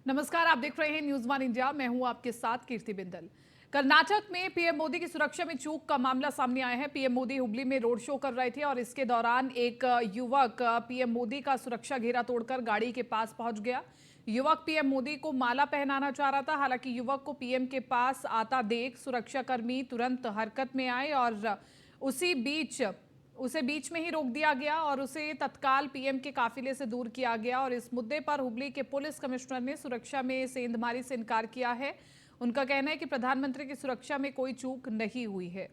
नमस्कार, आप देख रहे हैं न्यूज वन इंडिया। मैं हूं आपके साथ कीर्ति बिंदल। कर्नाटक में पीएम मोदी की सुरक्षा में चूक का मामला सामने आया है। पीएम मोदी हुबली में रोड शो कर रहे थे और इसके दौरान एक युवक पीएम मोदी का सुरक्षा घेरा तोड़कर गाड़ी के पास पहुंच गया। युवक पीएम मोदी को माला पहनाना चाह रहा था। हालांकि युवक को पीएम के पास आता देख सुरक्षाकर्मी तुरंत हरकत में आए और उसी बीच उसे बीच में ही रोक दिया गया और उसे तत्काल पीएम के काफिले से दूर किया गया। और इस मुद्दे पर हुबली के पुलिस कमिश्नर ने सुरक्षा में सेंधमारी से इनकार किया है। उनका कहना है कि प्रधानमंत्री की सुरक्षा में कोई चूक नहीं हुई है।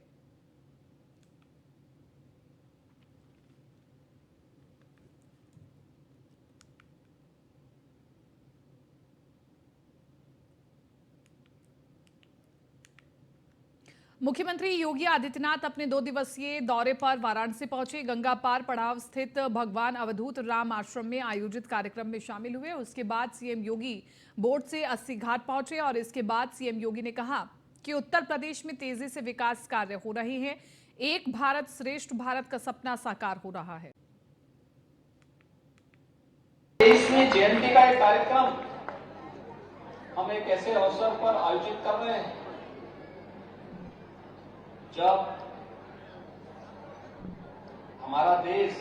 मुख्यमंत्री योगी आदित्यनाथ अपने 2 दिवसीय दौरे पर वाराणसी पहुंचे। गंगा पार पड़ाव स्थित भगवान अवधूत राम आश्रम में आयोजित कार्यक्रम में शामिल हुए। उसके बाद सीएम योगी बोट से अस्सी घाट पहुंचे और इसके बाद सीएम योगी ने कहा कि उत्तर प्रदेश में तेजी से विकास कार्य हो रहे हैं। एक भारत श्रेष्ठ भारत का सपना साकार हो रहा है। देश में जयंती का एक कार्यक्रम हम एक ऐसे अवसर पर आयोजित कर रहे हैं जब हमारा देश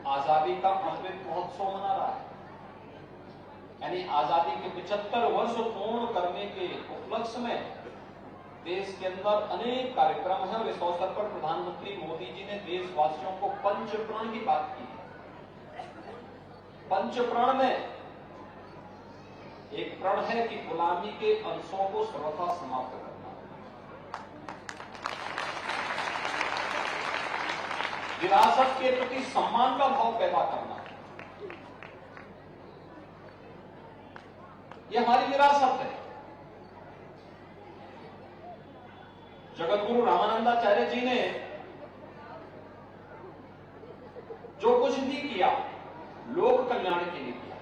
आजादी का अमृत महोत्सव मना रहा है, यानी आजादी के 75 वर्ष पूर्ण करने के उपलक्ष्य में देश के अंदर अनेक कार्यक्रम हैं। और इस अवसर पर प्रधानमंत्री मोदी जी ने देशवासियों को पंचप्रण की बात की है। पंचप्रण में एक प्रण है कि गुलामी के अंशों को सर्वथा समाप्त करना, विरासत के प्रति सम्मान का भाव पैदा करना। यह हमारी विरासत है। जगतगुरु रामानंदाचार्य जी ने जो कुछ भी किया लोक कल्याण के लिए किया,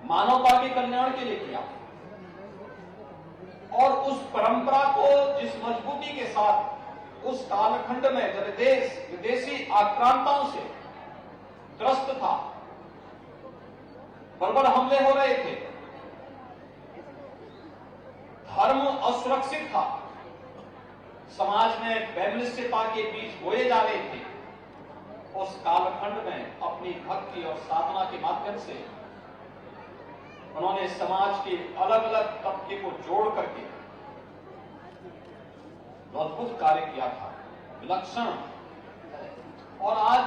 मानवता के कल्याण के लिए किया। और उस परंपरा को जिस मजबूती के साथ उस कालखंड में जब देश विदेशी आक्रांताओं से त्रस्त था, बर्बर हमले हो रहे थे, धर्म असुरक्षित था, समाज में वैमनस्यता के बीज बोए जा रहे थे, उस कालखंड में अपनी भक्ति और साधना के माध्यम से उन्होंने समाज के अलग अलग तबके को जोड़ करके अद्भुत कार्य किया था, विलक्षण। और आज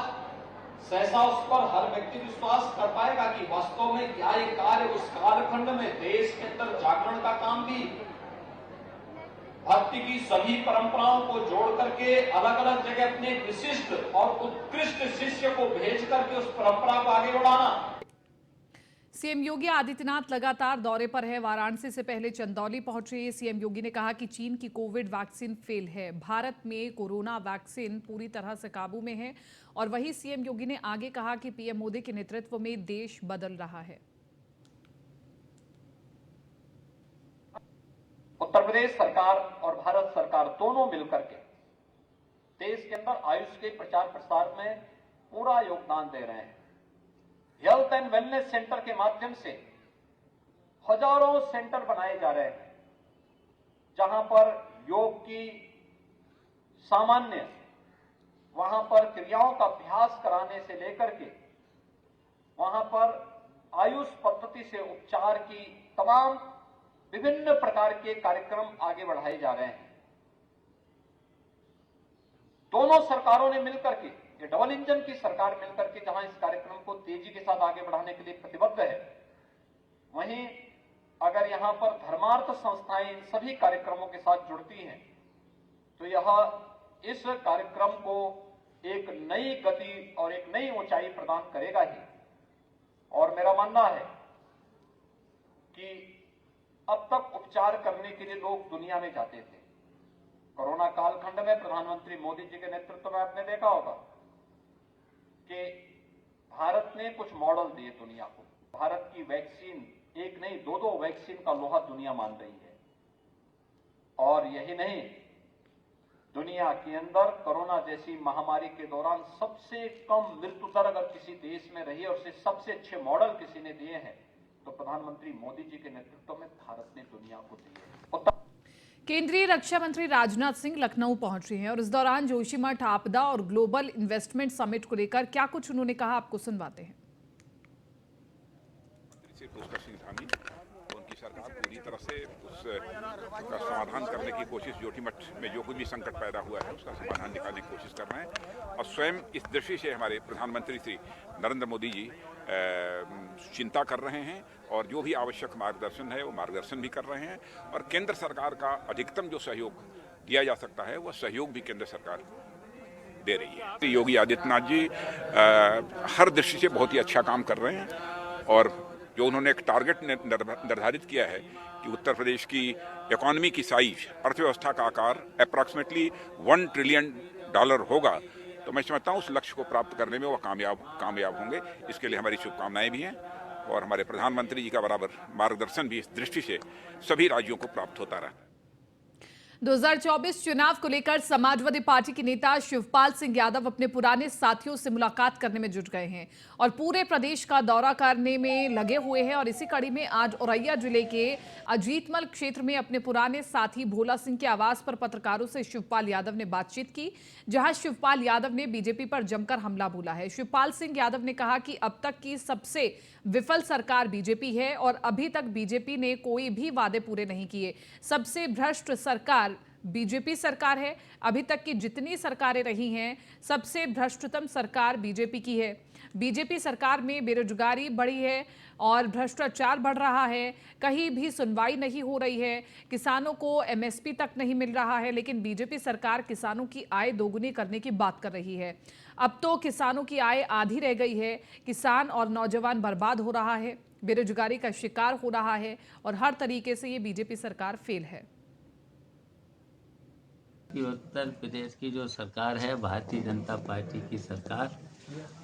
सहसा उस पर हर व्यक्ति विश्वास कर पाएगा कि वास्तव में क्या ये कार्य उस कालखंड में देश के अंदर जागरण का काम भी, भक्ति की सभी परंपराओं को जोड़ करके अलग अलग जगह अपने विशिष्ट और उत्कृष्ट शिष्य को भेज करके उस परंपरा को आगे बढ़ाना। सीएम योगी आदित्यनाथ लगातार दौरे पर है। वाराणसी से पहले चंदौली पहुंचे। सीएम योगी ने कहा कि चीन की कोविड वैक्सीन फेल है, भारत में कोरोना वैक्सीन पूरी तरह से काबू में है। और वहीं सीएम योगी ने आगे कहा कि पीएम मोदी के नेतृत्व में देश बदल रहा है। उत्तर प्रदेश सरकार और भारत सरकार दोनों मिलकर के देश के अंदर आयुष के प्रचार प्रसार में पूरा योगदान दे रहे हैं। हेल्थ एंड वेलनेस सेंटर के माध्यम से हजारों सेंटर बनाए जा रहे हैं, जहां पर योग की सामान्य वहां पर क्रियाओं का अभ्यास कराने से लेकर के वहां पर आयुष पद्धति से उपचार की तमाम विभिन्न प्रकार के कार्यक्रम आगे बढ़ाए जा रहे हैं। दोनों सरकारों ने मिलकर के, ये डबल इंजन की सरकार मिलकर के जहां इस कार्यक्रम को तेजी के साथ आगे बढ़ाने के लिए प्रतिबद्ध है, वहीं अगर यहां पर धर्मार्थ संस्थाएं इन सभी कार्यक्रमों के साथ जुड़ती हैं तो यह इस कार्यक्रम को एक नई गति और एक नई ऊंचाई प्रदान करेगा ही। और मेरा मानना है कि अब तक उपचार करने के लिए लोग दुनिया में जाते थे। कोरोना कालखंड में प्रधानमंत्री मोदी जी के नेतृत्व में आपने देखा होगा कि भारत ने कुछ मॉडल दिए दुनिया को। भारत की वैक्सीन, एक नहीं दो वैक्सीन का लोहा दुनिया मान रही है। और यही नहीं, दुनिया के अंदर कोरोना जैसी महामारी के दौरान सबसे कम मृत्यु दर अगर किसी देश में रही और उसे सबसे अच्छे मॉडल किसी ने दिए हैं तो प्रधानमंत्री मोदी जी के नेतृत्व में भारत ने दुनिया को दिए। केंद्रीय रक्षा मंत्री राजनाथ सिंह लखनऊ पहुंचे हैं और इस दौरान जोशीमठ आपदा और ग्लोबल इन्वेस्टमेंट समिट को लेकर क्या कुछ उन्होंने कहा, आपको सुनवाते हैं। पुष्कर सिंह धामी उनकी सरकार पूरी तरह से उसका समाधान करने की कोशिश, जोशीमठ में जो कुछ भी संकट पैदा हुआ है उसका समाधान निकालने की कोशिश कर रहे हैं और स्वयं इस दृष्टि से हमारे प्रधानमंत्री श्री नरेंद्र मोदी जी चिंता कर रहे हैं और जो भी आवश्यक मार्गदर्शन है वो मार्गदर्शन भी कर रहे हैं और केंद्र सरकार का अधिकतम जो सहयोग दिया जा सकता है वह सहयोग भी केंद्र सरकार दे रही है। योगी आदित्यनाथ जी हर दृष्टि से बहुत ही अच्छा काम कर रहे हैं और जो उन्होंने एक टारगेट निर्धारित किया है कि उत्तर प्रदेश की इकोनॉमी की साइज, अर्थव्यवस्था का आकार अप्रॉक्सीमेटली $1 ट्रिलियन होगा, तो मैं समझता हूँ उस लक्ष्य को प्राप्त करने में वो कामयाब होंगे। इसके लिए हमारी शुभकामनाएं भी हैं और हमारे प्रधानमंत्री जी का बराबर मार्गदर्शन भी इस दृष्टि से सभी राज्यों को प्राप्त होता रहा है। 2024 चुनाव को लेकर समाजवादी पार्टी के नेता शिवपाल सिंह यादव अपने पुराने साथियों से मुलाकात करने में जुट गए हैं और पूरे प्रदेश का दौरा करने में लगे हुए हैं और इसी कड़ी में आज औरैया जिले के अजीतमल क्षेत्र में अपने पुराने साथी भोला सिंह के आवास पर पत्रकारों से शिवपाल यादव ने बातचीत की, जहां शिवपाल यादव ने बीजेपी पर जमकर हमला बोला है। शिवपाल सिंह यादव ने कहा कि अब तक की सबसे विफल सरकार बीजेपी है और अभी तक बीजेपी ने कोई भी वादे पूरे नहीं किए। सबसे भ्रष्ट सरकार बीजेपी सरकार है। अभी तक की जितनी सरकारें रही हैं सबसे भ्रष्टतम सरकार बीजेपी की है। बीजेपी सरकार में बेरोजगारी बढ़ी है और भ्रष्टाचार बढ़ रहा है, कहीं भी सुनवाई नहीं हो रही है, किसानों को एमएसपी तक नहीं मिल रहा है, लेकिन बीजेपी सरकार किसानों की आय दोगुनी करने की बात कर रही है। अब तो किसानों की आय आधी रह गई है, किसान और नौजवान बर्बाद हो रहा है, बेरोजगारी का शिकार हो रहा है और हर तरीके से ये बीजेपी सरकार फेल है। उत्तर प्रदेश की जो सरकार है, भारतीय जनता पार्टी की सरकार,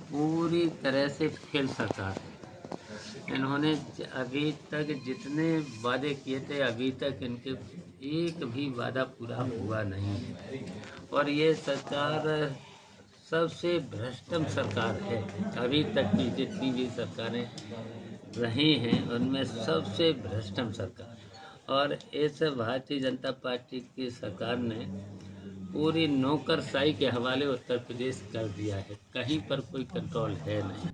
पूरी तरह से फेल सरकार है। इन्होंने अभी तक जितने वादे किए थे अभी तक इनके एक भी वादा पूरा हुआ नहीं है और ये सरकार सबसे भ्रष्टम सरकार है। अभी तक की जितनी भी सरकारें रही हैं उनमें सबसे भ्रष्टम सरकार और इस भारतीय जनता पार्टी की सरकार ने पूरी नौकरशाही के हवाले उत्तर प्रदेश कर दिया है, कहीं पर कोई कंट्रोल है नहीं।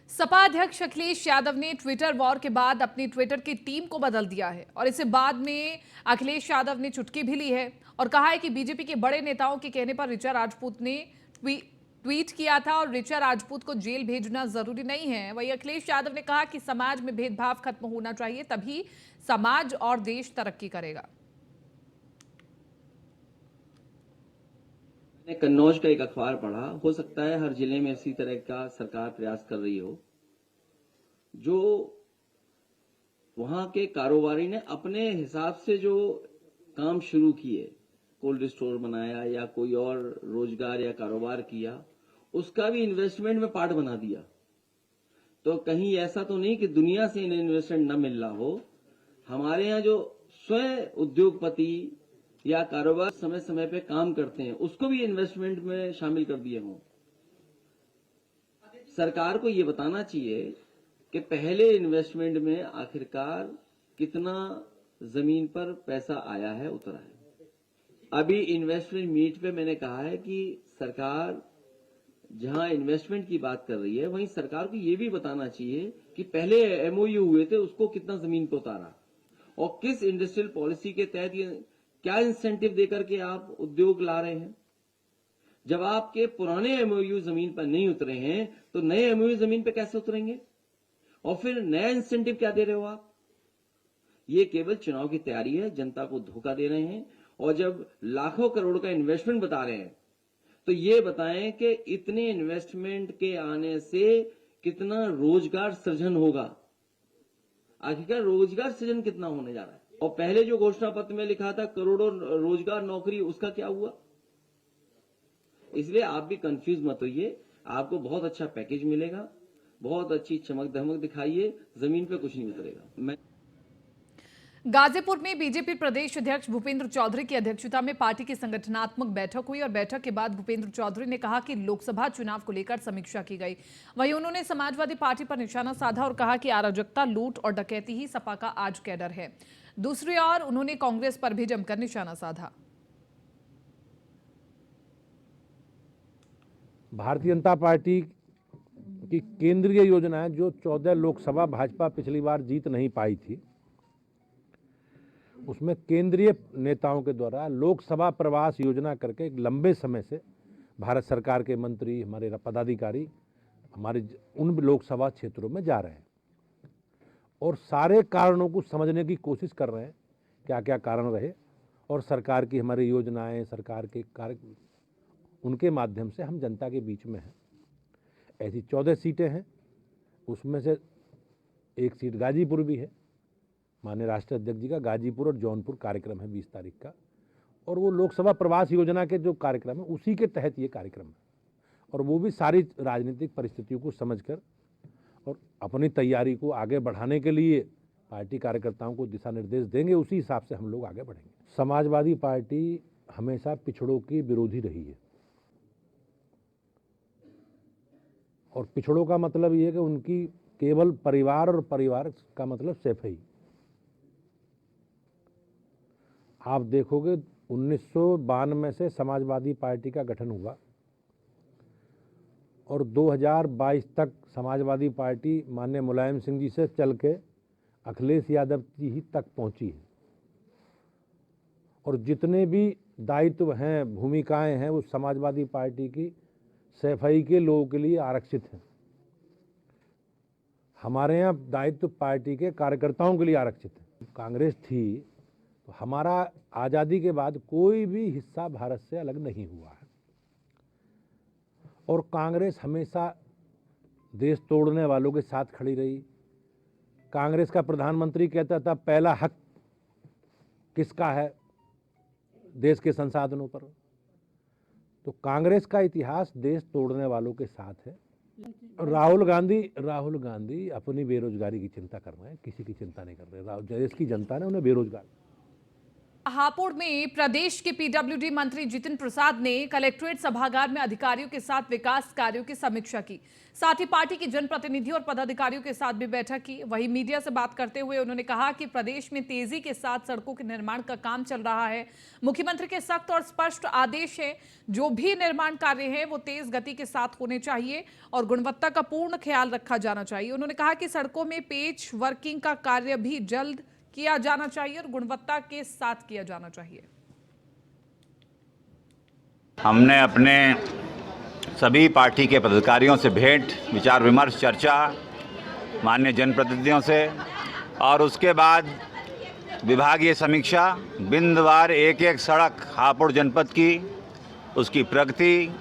सपा अध्यक्ष अखिलेश यादव ने ट्विटर वॉर के बाद अपनी ट्विटर की टीम को बदल दिया है और इसे बाद में अखिलेश यादव ने चुटकी भी ली है और कहा है कि बीजेपी के बड़े नेताओं के कहने पर ऋचा राजपूत ने ट्वीट किया था और ऋचा राजपूत को जेल भेजना जरूरी नहीं है। वहीं अखिलेश यादव ने कहा कि समाज में भेदभाव खत्म होना चाहिए, तभी समाज और देश तरक्की करेगा। मैंने कन्नौज का एक अखबार पढ़ा, हो सकता है हर जिले में इसी तरह का सरकार प्रयास कर रही हो, जो वहां के कारोबारी ने अपने हिसाब से जो काम शुरू किए, कोल्ड स्टोर बनाया या कोई और रोजगार या कारोबार किया, उसका भी इन्वेस्टमेंट में पार्ट बना दिया। तो कहीं ऐसा तो नहीं कि दुनिया से इन्हें इन्वेस्टमेंट न मिल रहा हो। हमारे यहाँ जो स्वयं उद्योगपति या कारोबार समय समय पे काम करते हैं उसको भी इन्वेस्टमेंट में शामिल कर दिए हों। सरकार को ये बताना चाहिए कि पहले इन्वेस्टमेंट में आखिरकार कितना जमीन पर पैसा आया है, उतरा है। अभी इन्वेस्टमेंट मीट पे मैंने कहा है कि सरकार जहां इन्वेस्टमेंट की बात कर रही है वहीं सरकार को ये भी बताना चाहिए कि पहले एमओयू हुए थे उसको कितना जमीन पर उतारा और किस इंडस्ट्रियल पॉलिसी के तहत ये क्या इंसेंटिव देकर के आप उद्योग ला रहे हैं। जब आपके पुराने एमओयू जमीन पर नहीं उतरे हैं तो नए एमओयू जमीन पर कैसे उतरेंगे और फिर नया इंसेंटिव क्या दे रहे हो आप। ये केवल चुनाव की तैयारी है, जनता को धोखा दे रहे हैं और जब लाखों करोड़ का इन्वेस्टमेंट बता रहे हैं तो ये बताएं कि इतने इन्वेस्टमेंट के आने से कितना रोजगार सृजन होगा, आखिरकार रोजगार सृजन कितना होने जा रहा है। और पहले जो घोषणा पत्र में लिखा था करोड़ों रोजगार नौकरी, उसका क्या हुआ। इसलिए आप भी कंफ्यूज मत होइए, आपको बहुत अच्छा पैकेज मिलेगा, बहुत अच्छी चमक धमक दिखाइए, जमीन पे कुछ नहीं उतरेगा। गाजीपुर में बीजेपी प्रदेश अध्यक्ष भूपेंद्र चौधरी की अध्यक्षता में पार्टी की संगठनात्मक बैठक हुई और बैठक के बाद भूपेंद्र चौधरी ने कहा कि लोकसभा चुनाव को लेकर समीक्षा की गई। वहीं उन्होंने समाजवादी पार्टी पर निशाना साधा और कहा कि अराजकता, लूट और डकैती ही सपा का आज कैडर है। दूसरी ओर उन्होंने कांग्रेस पर भी जमकर निशाना साधा। भारतीय जनता पार्टी की केंद्रीय योजनाएं जो 14 लोकसभा भाजपा पिछली बार जीत नहीं पाई थी, उसमें केंद्रीय नेताओं के द्वारा लोकसभा प्रवास योजना करके एक लंबे समय से भारत सरकार के मंत्री, हमारे पदाधिकारी हमारे उन लोकसभा क्षेत्रों में जा रहे हैं और सारे कारणों को समझने की कोशिश कर रहे हैं, क्या क्या कारण रहे और सरकार की हमारी योजनाएं, सरकार के कार्य, उनके माध्यम से हम जनता के बीच में हैं। ऐसी 14 सीटें हैं, उसमें से एक सीट गाजीपुर भी है। माननीय राष्ट्रीय अध्यक्ष जी का गाजीपुर और जौनपुर कार्यक्रम है 20 तारीख का, और वो लोकसभा प्रवास योजना के जो कार्यक्रम है उसी के तहत ये कार्यक्रम है, और वो भी सारी राजनीतिक परिस्थितियों को समझकर और अपनी तैयारी को आगे बढ़ाने के लिए पार्टी कार्यकर्ताओं को दिशा निर्देश देंगे, उसी हिसाब से हम लोग आगे बढ़ेंगे। समाजवादी पार्टी हमेशा पिछड़ों की विरोधी रही है, और पिछड़ों का मतलब ये है कि उनकी केवल परिवार और परिवार का मतलब सैफई। आप देखोगे 1992 से समाजवादी पार्टी का गठन हुआ और 2022 तक समाजवादी पार्टी माननीय मुलायम सिंह जी से चल के अखिलेश यादव जी ही तक पहुंची है, और जितने भी दायित्व हैं, भूमिकाएं हैं, वो समाजवादी पार्टी की सैफई के लोगों के लिए आरक्षित हैं। हमारे यहाँ दायित्व पार्टी के कार्यकर्ताओं के लिए आरक्षित है। कांग्रेस थी तो हमारा आज़ादी के बाद कोई भी हिस्सा भारत से अलग नहीं हुआ है, और कांग्रेस हमेशा देश तोड़ने वालों के साथ खड़ी रही। कांग्रेस का प्रधानमंत्री कहता था पहला हक किसका है देश के संसाधनों पर, तो कांग्रेस का इतिहास देश तोड़ने वालों के साथ है। राहुल गांधी अपनी बेरोजगारी की चिंता कर रहे हैं, किसी की चिंता नहीं कर रहे। देश की जनता ने उन्हें बेरोजगार। हापुड़ में प्रदेश के पीडब्ल्यूडी मंत्री जितिन प्रसाद ने कलेक्ट्रेट सभागार में अधिकारियों के साथ विकास कार्यों की समीक्षा की, साथ ही पार्टी के जनप्रतिनिधियों और पदाधिकारियों के साथ भी बैठक की। वहीं मीडिया से बात करते हुए उन्होंने कहा कि प्रदेश में तेजी के साथ सड़कों के निर्माण का काम चल रहा है। मुख्यमंत्री के सख्त और स्पष्ट आदेश है, जो भी निर्माण कार्य है वो तेज गति के साथ होने चाहिए और गुणवत्ता का पूर्ण ख्याल रखा जाना चाहिए। उन्होंने कहा कि सड़कों में पेच वर्किंग का कार्य भी जल्द किया जाना चाहिए और गुणवत्ता के साथ किया जाना चाहिए। हमने अपने सभी पार्टी के पदाधिकारियों से भेंट, विचार विमर्श, चर्चा माननीय जनप्रतिनिधियों से, और उसके बाद विभागीय समीक्षा, बिंदवार एक एक सड़क हापुड़ जनपद की, उसकी प्रगति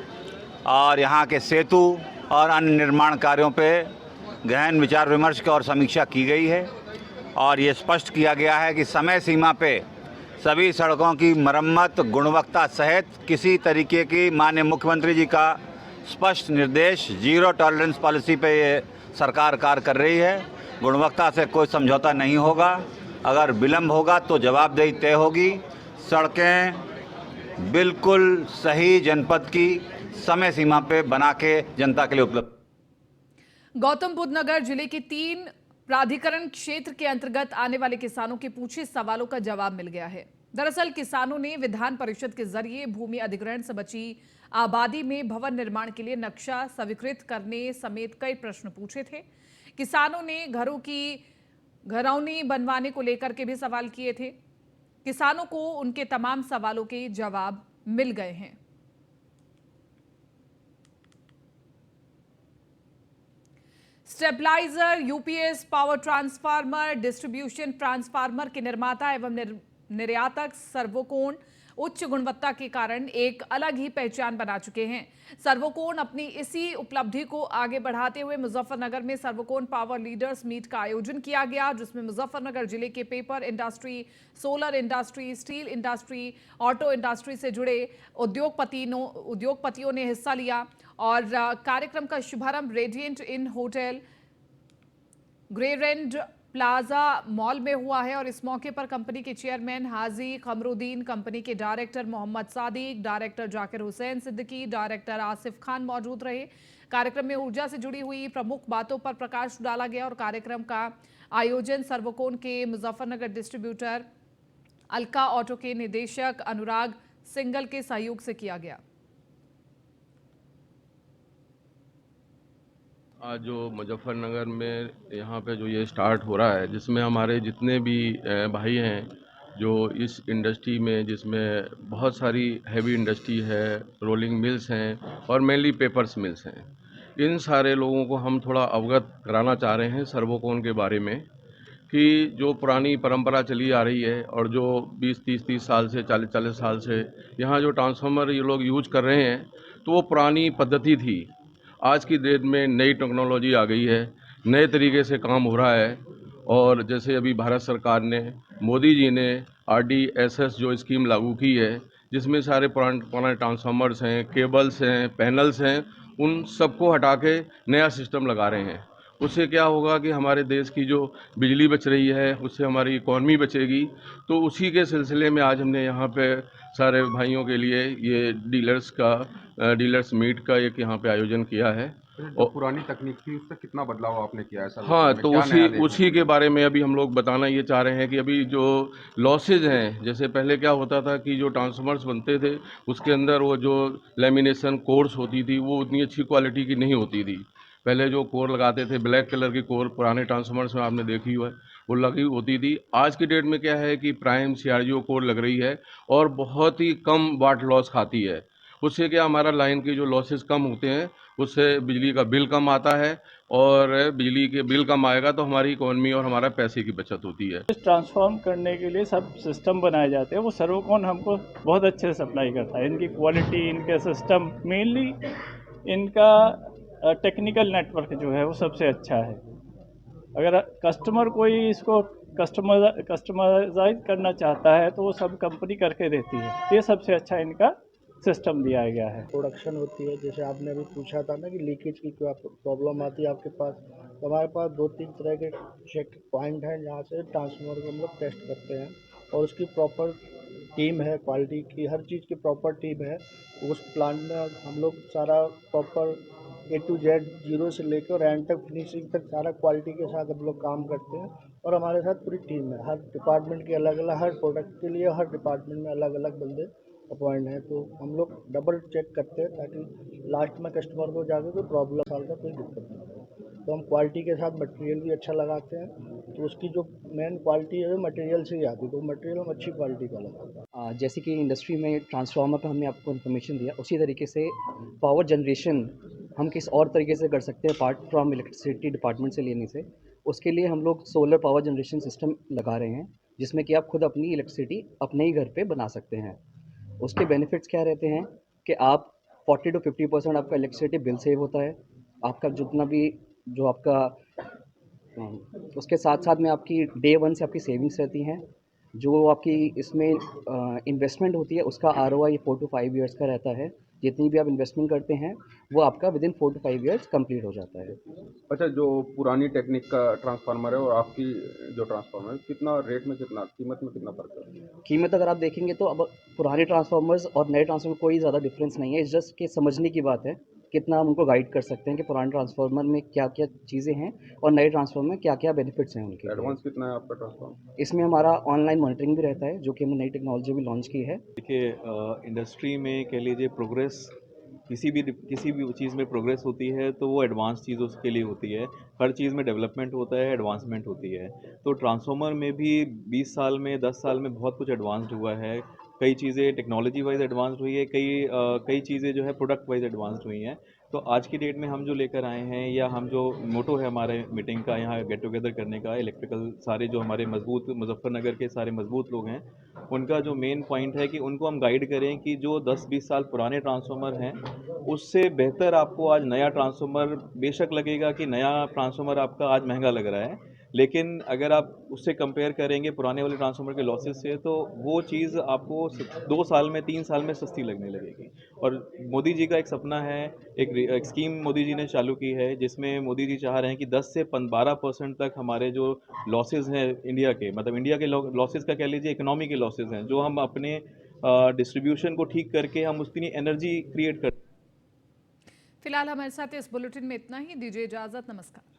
और यहाँ के सेतु और अन्य निर्माण कार्यों पे गहन विचार विमर्श और समीक्षा की गई है, और ये स्पष्ट किया गया है कि समय सीमा पे सभी सड़कों की मरम्मत गुणवत्ता सहित किसी तरीके की माननीय मुख्यमंत्री जी का स्पष्ट निर्देश, जीरो टॉलरेंस पॉलिसी पे ये सरकार कार्य कर रही है। गुणवत्ता से कोई समझौता नहीं होगा, अगर विलंब होगा तो जवाबदेही तय होगी। सड़कें बिल्कुल सही जनपद की समय सीमा पे बना के जनता के लिए उपलब्ध। गौतम बुद्ध नगर जिले के 3 प्राधिकरण क्षेत्र के अंतर्गत आने वाले किसानों के पूछे सवालों का जवाब मिल गया है। दरअसल किसानों ने विधान परिषद के जरिए भूमि अधिग्रहण से बची आबादी में भवन निर्माण के लिए नक्शा स्वीकृत करने समेत कई प्रश्न पूछे थे। किसानों ने घरों की घरौनी बनवाने को लेकर के भी सवाल किए थे। किसानों को उनके तमाम सवालों के जवाब मिल गए हैं। Stabiliser, UPS, power transformer, distribution transformer के निर्माता एवं निर्यातक सर्वोकोन उच्च गुणवत्ता के कारण एक अलग ही पहचान बना चुके हैं। सर्वोकोन अपनी इसी उपलब्धि को आगे बढ़ाते हुए मुजफ्फरनगर में सर्वोकोन पावर लीडर्स मीट का आयोजन किया गया, जिसमें मुजफ्फरनगर जिले के paper industry, solar industry, steel industry, auto industry से जुड़े उद्योगपतियों ने हिस्सा लिया और कार्यक्रम का शुभारंभ Radiant Inn Hotel, Grand Plaza Mall में हुआ है और इस मौके पर कंपनी के चेयरमैन हाजी कमरुद्दीन, कंपनी के director Mohammad Sadiq, director Zakir Hussain Siddiqui, director Asif Khan मौजूद रहे। कार्यक्रम में ऊर्जा से जुड़ी हुई प्रमुख बातों पर प्रकाश डाला गया और कार्यक्रम का आयोजन सर्वोकोन के मुजफ्फरनगर डिस्ट्रीब्यूटर अलका ऑटो के निदेशक अनुराग सिंगल के सहयोग से किया गया। आज जो मुजफ्फरनगर में यहाँ पे जो ये स्टार्ट हो रहा है, जिसमें हमारे जितने भी भाई हैं जो इस इंडस्ट्री में, जिसमें बहुत सारी हैवी इंडस्ट्री है, रोलिंग मिल्स हैं और मेनली पेपर्स मिल्स हैं, इन सारे लोगों को हम थोड़ा अवगत कराना चाह रहे हैं सर्वोकोन के बारे में कि जो पुरानी परंपरा चली आ रही है और जो 20-30 साल से 40 साल से यहाँ जो ट्रांसफार्मर ये लोग यूज कर रहे हैं, तो वो पुरानी पद्धति थी। आज की डेट में नई टेक्नोलॉजी आ गई है, नए तरीके से काम हो रहा है। और जैसे अभी भारत सरकार ने, मोदी जी ने RDSS जो स्कीम लागू की है, जिसमें सारे पुराने ट्रांसफार्मर्स हैं, केबल्स हैं, पैनल्स हैं, उन सबको हटा के नया सिस्टम लगा रहे हैं। उससे क्या होगा कि हमारे देश की जो बिजली बच रही है, उससे हमारी इकॉनमी बचेगी। तो उसी के सिलसिले में आज हमने यहाँ पे सारे भाइयों के लिए ये डीलर्स मीट का एक यहाँ पे आयोजन किया है। और पुरानी तकनीक थी, उससे कितना बदलाव आपने किया है सर? हाँ, तो उसी के बारे में अभी हम लोग बताना ये चाह रहे हैं कि अभी जो लॉसेज हैं, जैसे पहले क्या होता था कि जो ट्रांसफार्मर्स बनते थे उसके अंदर वो जो लेमिनेशन कोर्स होती थी वो उतनी अच्छी क्वालिटी की नहीं होती थी। पहले जो कोर लगाते थे, ब्लैक कलर की कोर पुराने ट्रांसफार्मर्स में आपने देखी हुआ है, वो लगी होती थी। आज की डेट में क्या है कि प्राइम CRGO कोर लग रही है और बहुत ही कम वाट लॉस खाती है। उससे क्या हमारा लाइन के जो लॉसेस कम होते हैं, उससे बिजली का बिल कम आता है और बिजली के बिल कम आएगा तो हमारी इकोनॉमी और हमारा पैसे की बचत होती है। ट्रांसफॉर्म करने के लिए सब सिस्टम बनाए जाते हैं, वो सर्वोकोन हमको बहुत अच्छे से सप्लाई करता है। इनकी क्वालिटी, इनके सिस्टम, मेनली इनका टेक्निकल नेटवर्क जो है वो सबसे अच्छा है। अगर कस्टमर कोई इसको कस्टमाइज करना चाहता है तो वो सब कंपनी करके देती है। ये सबसे अच्छा इनका सिस्टम दिया गया है। प्रोडक्शन होती है, जैसे आपने अभी पूछा था ना कि लीकेज की क्या प्रॉब्लम आती है आपके पास, तो हमारे पास 2-3 तरह के चेक पॉइंट हैं जहाँ से ट्रांसफार्मर को हम लोग टेस्ट करते हैं और उसकी प्रॉपर टीम है, क्वालिटी की हर चीज़ की प्रॉपर टीम है। उस प्लांट में हम लोग सारा proper A to Z, zero से लेकर एंड तक फिनिशिंग तक सारा क्वालिटी के साथ हम लोग काम करते हैं और हमारे साथ पूरी टीम है। हर डिपार्टमेंट के अलग अलग, हर प्रोडक्ट के लिए हर डिपार्टमेंट में अलग अलग बंदे अपॉइंट हैं। तो हम लोग डबल चेक करते हैं ताकि लास्ट में कस्टमर को जाके कोई प्रॉब्लम साल का कोई दिक्कत नहीं हो। तो हम क्वालिटी के साथ मटेरियल भी अच्छा लगाते हैं, तो उसकी जो मेन क्वालिटी है वो मटेरियल से ही आती है, तो मटेरियल हम अच्छी क्वालिटी का लगाते हैं। जैसे कि इंडस्ट्री में ट्रांसफार्मर पर हमने आपको इन्फॉर्मेशन दिया, उसी तरीके से पावर जनरेशन हम किस और तरीके से कर सकते हैं अपार्ट फ्रॉम इलेक्ट्रिसिटी डिपार्टमेंट से लेने से। उसके लिए हम लोग सोलर पावर जनरेशन सिस्टम लगा रहे हैं, जिसमें कि आप खुद अपनी इलेक्ट्रिसिटी अपने ही घर पे बना सकते हैं। उसके बेनिफिट्स क्या रहते हैं कि आप 40 to 50% आपका इलेक्ट्रिसिटी बिल सेव होता है। आपका जितना भी जो आपका उसके साथ साथ में आपकी डे 1 से आपकी सेविंग्स रहती हैं। जो आपकी इसमें इन्वेस्टमेंट होती है उसका ROI 4 to 5 ईयर्स का रहता है। जितनी भी आप इन्वेस्टमेंट करते हैं वो आपका विदिन 4 to 5 ईयर्स कंप्लीट हो जाता है। अच्छा, जो पुरानी टेक्निक का ट्रांसफार्मर है और आपकी जो ट्रांसफार्मर है, कितना रेट में, कितना कीमत में कितना फर्क है? कीमत अगर आप देखेंगे तो अब पुराने ट्रांसफार्मर्स और नए ट्रांसफार्मर कोई ज़्यादा डिफरेंस नहीं है। इस जस्ट के समझने की बात है कितना हम उनको गाइड कर सकते हैं कि पुराने ट्रांसफार्मर में क्या क्या चीज़ें हैं और नए ट्रांसफार्मर में क्या क्या बेनिफिट्स हैं उनके। एडवांस कितना है आपका ट्रांसफार्मर? इसमें हमारा ऑनलाइन मॉनिटरिंग भी रहता है, जो कि हमने नई टेक्नोलॉजी भी लॉन्च की है। देखिए, इंडस्ट्री में कह लीजिए प्रोग्रेस, किसी भी चीज़ में प्रोग्रेस होती है तो वो एडवांस चीज़ उसके लिए होती है। हर चीज़ में डेवलपमेंट होता है, एडवांसमेंट होती है। तो ट्रांसफार्मर में भी 20 साल में, 10 साल में बहुत कुछ एडवांस्ड हुआ है। कई चीज़ें टेक्नोलॉजी वाइज एडवांस्ड हुई है, कई चीज़ें जो है प्रोडक्ट वाइज एडवांस्ड हुई हैं। तो आज की डेट में हम जो लेकर आए हैं, या हम जो मोटो है हमारे मीटिंग का, यहाँ गेट टुगेदर करने का, इलेक्ट्रिकल सारे जो हमारे मजबूत मुजफ्फरनगर के सारे मजबूत लोग हैं, उनका जो मेन पॉइंट है कि उनको हम गाइड करें कि जो 10-20 साल पुराने ट्रांसफार्मर हैं उससे बेहतर आपको आज नया ट्रांसफार्मर, बेशक लगेगा कि नया ट्रांसफार्मर आपका आज महंगा लग रहा है, लेकिन अगर आप उससे कंपेयर करेंगे पुराने वाले ट्रांसफार्मर के लॉसेस से, तो वो चीज़ आपको 2 साल में 3 साल में सस्ती लगने लगेगी। और मोदी जी का एक सपना है, एक स्कीम मोदी जी ने चालू की है, जिसमें मोदी जी चाह रहे हैं कि 10 से 12% तक हमारे जो लॉसेस हैं इंडिया के, मतलब इंडिया के लॉसेस का कह लीजिए इकोनॉमी के लॉसेस हैं, जो हम अपने डिस्ट्रीब्यूशन को ठीक करके हम उतनी एनर्जी क्रिएट कर। फिलहाल हमारे साथ इस बुलेटिन में इतना ही। दीजिए इजाजत। नमस्कार।